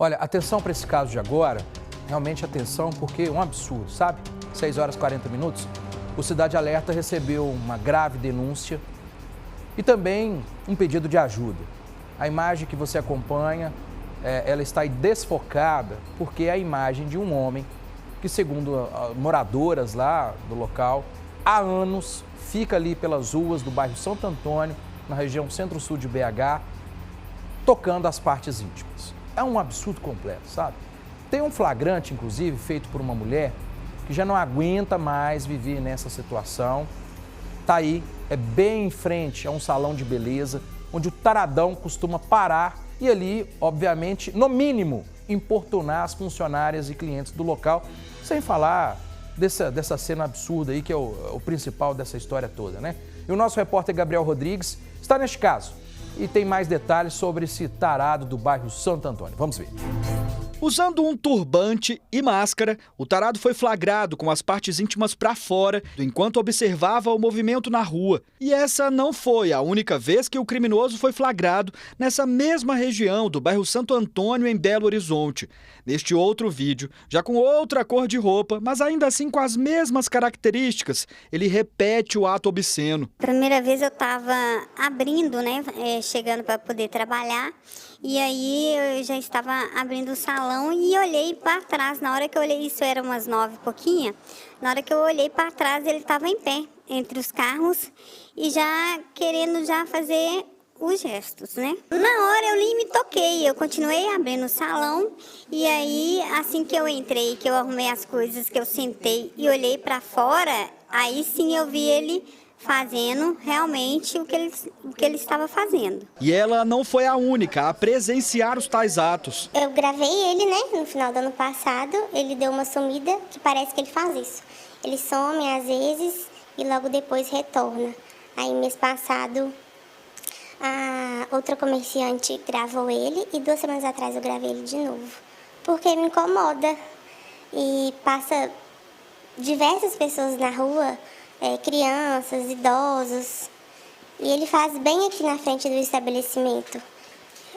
Olha, atenção para esse caso de agora, realmente atenção porque é um absurdo, sabe? 6 horas e 40 minutos, o Cidade Alerta recebeu uma grave denúncia e também um pedido de ajuda. A imagem que você acompanha, ela está desfocada porque é a imagem de um homem que, segundo moradoras lá do local, há anos fica ali pelas ruas do bairro Santo Antônio, na região centro-sul de BH, tocando as partes íntimas. É um absurdo completo, sabe? Tem um flagrante, inclusive, feito por uma mulher que já não aguenta mais viver nessa situação. Tá aí, é bem em frente a um salão de beleza, onde o taradão costuma parar e ali, obviamente, no mínimo, importunar as funcionárias e clientes do local, sem falar dessa cena absurda aí, que é o principal dessa história toda, né? E o nosso repórter Gabriel Rodrigues está neste caso e tem mais detalhes sobre esse tarado do bairro Santo Antônio. Vamos ver. Usando um turbante e máscara, o tarado foi flagrado com as partes íntimas para fora enquanto observava o movimento na rua. E essa não foi a única vez que o criminoso foi flagrado nessa mesma região do bairro Santo Antônio, em Belo Horizonte. Neste outro vídeo, já com outra cor de roupa, mas ainda assim com as mesmas características, ele repete o ato obsceno. Primeira vez eu estava abrindo, né, chegando para poder trabalhar. E aí eu já estava abrindo o salão e olhei para trás. Na hora que eu olhei, isso era umas 9 e pouquinho, na hora que eu olhei para trás, ele estava em pé entre os carros e já querendo já fazer os gestos, né? Na hora eu nem me toquei, eu continuei abrindo o salão e aí assim que eu entrei, que eu arrumei as coisas, que eu sentei e olhei para fora, aí sim eu vi ele fazendo realmente o que ele estava fazendo. E ela não foi a única a presenciar os tais atos. Eu gravei ele, né, no final do ano passado, ele deu uma sumida, que parece que ele faz isso. Ele some às vezes e logo depois retorna. Aí mês passado, a outra comerciante gravou ele e 2 semanas atrás eu gravei ele de novo. Porque me incomoda e passa diversas pessoas na rua, crianças, idosos, e ele faz bem aqui na frente do estabelecimento.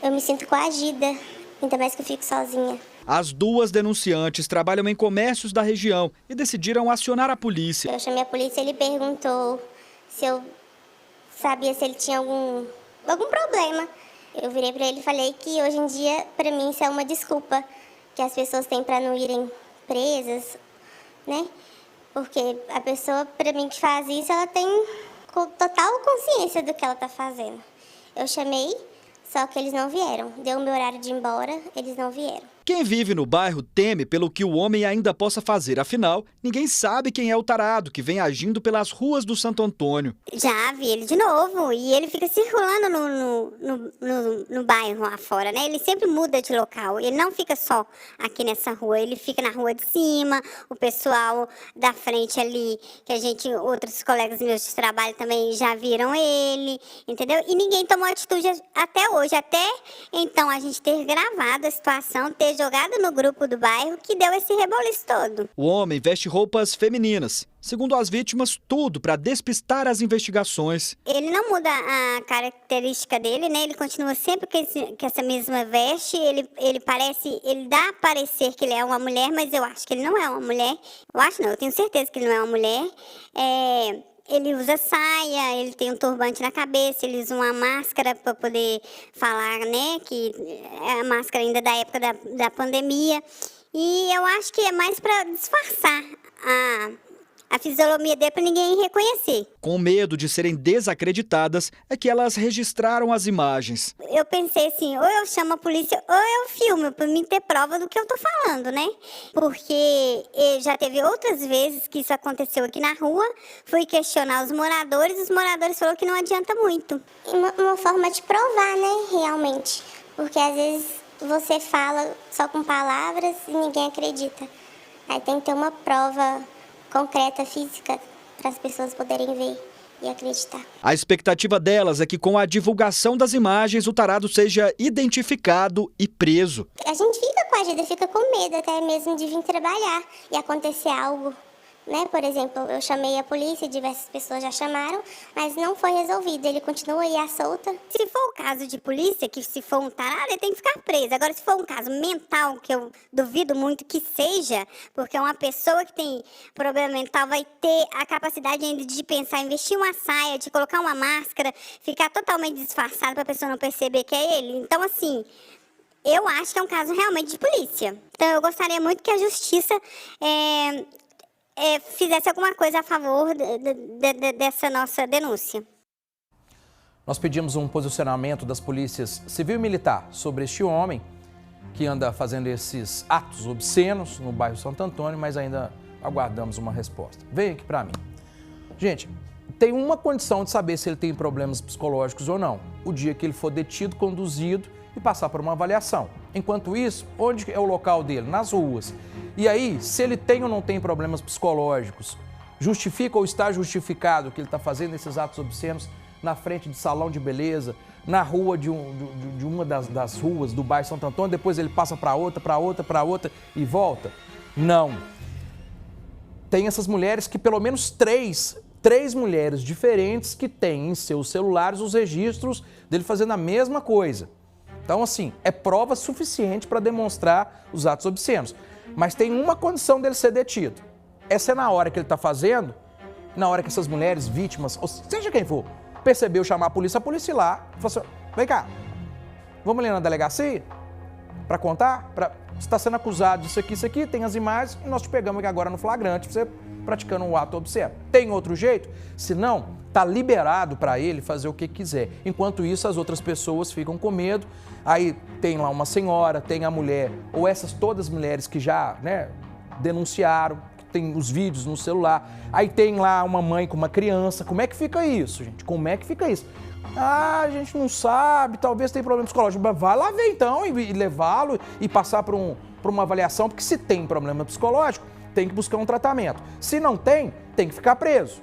Eu me sinto coagida, ainda mais que eu fico sozinha. As duas denunciantes trabalham em comércios da região e decidiram acionar a polícia. Eu chamei a polícia e ele perguntou se eu sabia se ele tinha algum problema. Eu virei para ele e falei que hoje em dia, para mim, isso é uma desculpa que as pessoas têm para não irem presas, né? Porque a pessoa, para mim, que faz isso, ela tem total consciência do que ela está fazendo. Eu chamei, só que eles não vieram. Deu o meu horário de ir embora, eles não vieram. Quem vive no bairro teme pelo que o homem ainda possa fazer. Afinal, ninguém sabe quem é o tarado que vem agindo pelas ruas do Santo Antônio. Já vi ele de novo e ele fica circulando no bairro lá fora, né? Ele sempre muda de local, ele não fica só aqui nessa rua, ele fica na rua de cima, o pessoal da frente ali, outros colegas meus de trabalho também já viram ele, entendeu? E ninguém tomou atitude até hoje, até então a gente ter gravado a situação, ter jogado no grupo do bairro que deu esse reboliço todo. O homem veste roupas femininas. Segundo as vítimas, tudo para despistar as investigações. Ele não muda a característica dele, né? Ele continua sempre com essa mesma veste. Ele dá a parecer que ele é uma mulher, mas eu acho que ele não é uma mulher. Eu tenho certeza que ele não é uma mulher. Ele usa saia, ele tem um turbante na cabeça, ele usa uma máscara para poder falar, né, que é a máscara ainda da época da pandemia. E eu acho que é mais para disfarçar a fisionomia dele para ninguém reconhecer. Com medo de serem desacreditadas, é que elas registraram as imagens. Eu pensei assim, ou eu chamo a polícia ou eu filmo, para mim ter prova do que eu tô falando, né? Porque já teve outras vezes que isso aconteceu aqui na rua, fui questionar os moradores falaram que não adianta muito. Uma forma de provar, né, realmente. Porque às vezes você fala só com palavras e ninguém acredita. Aí tem que ter uma prova concreta, física, para as pessoas poderem ver e acreditar. A expectativa delas é que com a divulgação das imagens o tarado seja identificado e preso. A gente fica coagida, fica com medo até mesmo de vir trabalhar e acontecer algo, né? Por exemplo, eu chamei a polícia, diversas pessoas já chamaram, mas não foi resolvido. Ele continua aí à solta. Se for o caso de polícia, que se for um tarado, ele tem que ficar preso. Agora, se for um caso mental, que eu duvido muito que seja, porque uma pessoa que tem problema mental vai ter a capacidade ainda de pensar em vestir uma saia, de colocar uma máscara, ficar totalmente disfarçado para a pessoa não perceber que é ele. Então, assim, eu acho que é um caso realmente de polícia. Então, eu gostaria muito que a justiça fizesse alguma coisa a favor dessa nossa denúncia. Nós pedimos um posicionamento das polícias civil e militar sobre este homem que anda fazendo esses atos obscenos no bairro Santo Antônio, mas ainda aguardamos uma resposta. Vem aqui para mim. Gente, tem uma condição de saber se ele tem problemas psicológicos ou não. O dia que ele for detido, conduzido e passar por uma avaliação. Enquanto isso, onde é o local dele? Nas ruas. E aí, se ele tem ou não tem problemas psicológicos, justifica ou está justificado que ele está fazendo esses atos obscenos na frente de salão de beleza, na rua de uma das ruas do bairro Santo Antônio, depois ele passa para outra e volta? Não. Tem essas mulheres que pelo menos três mulheres diferentes que têm em seus celulares os registros dele fazendo a mesma coisa. Então, assim, é prova suficiente para demonstrar os atos obscenos. Mas tem uma condição dele ser detido. Essa é na hora que ele está fazendo, na hora que essas mulheres, vítimas, ou seja quem for, percebeu chamar a polícia ir lá e falou assim, vem cá, vamos ali na delegacia para contar? Você está sendo acusado disso aqui, tem as imagens e nós te pegamos aqui agora no flagrante, você praticando um ato obsceno. Tem outro jeito? Se não, está liberado para ele fazer o que quiser. Enquanto isso, as outras pessoas ficam com medo. Aí tem lá uma senhora, tem a mulher, ou essas todas as mulheres que já, né, denunciaram, que tem os vídeos no celular. Aí tem lá uma mãe com uma criança. Como é que fica isso, gente? Como é que fica isso? Ah, a gente não sabe, talvez tenha problema psicológico. Mas vai lá ver então e levá-lo e passar por uma avaliação, porque se tem problema psicológico, tem que buscar um tratamento. Se não tem, tem que ficar preso.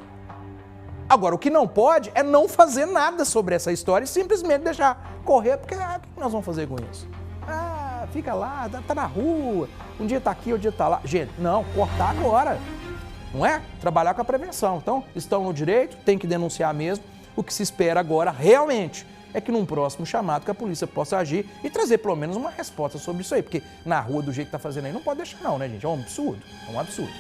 Agora, o que não pode é não fazer nada sobre essa história e simplesmente deixar correr, porque o que nós vamos fazer com isso? Ah, fica lá, tá na rua, um dia tá aqui, outro dia tá lá. Gente, não, cortar agora, não é? Trabalhar com a prevenção. Então, estão no direito, tem que denunciar mesmo. O que se espera agora, realmente, é que num próximo chamado que a polícia possa agir e trazer pelo menos uma resposta sobre isso aí, porque na rua, do jeito que tá fazendo aí, não pode deixar não, né, gente? É um absurdo, é um absurdo.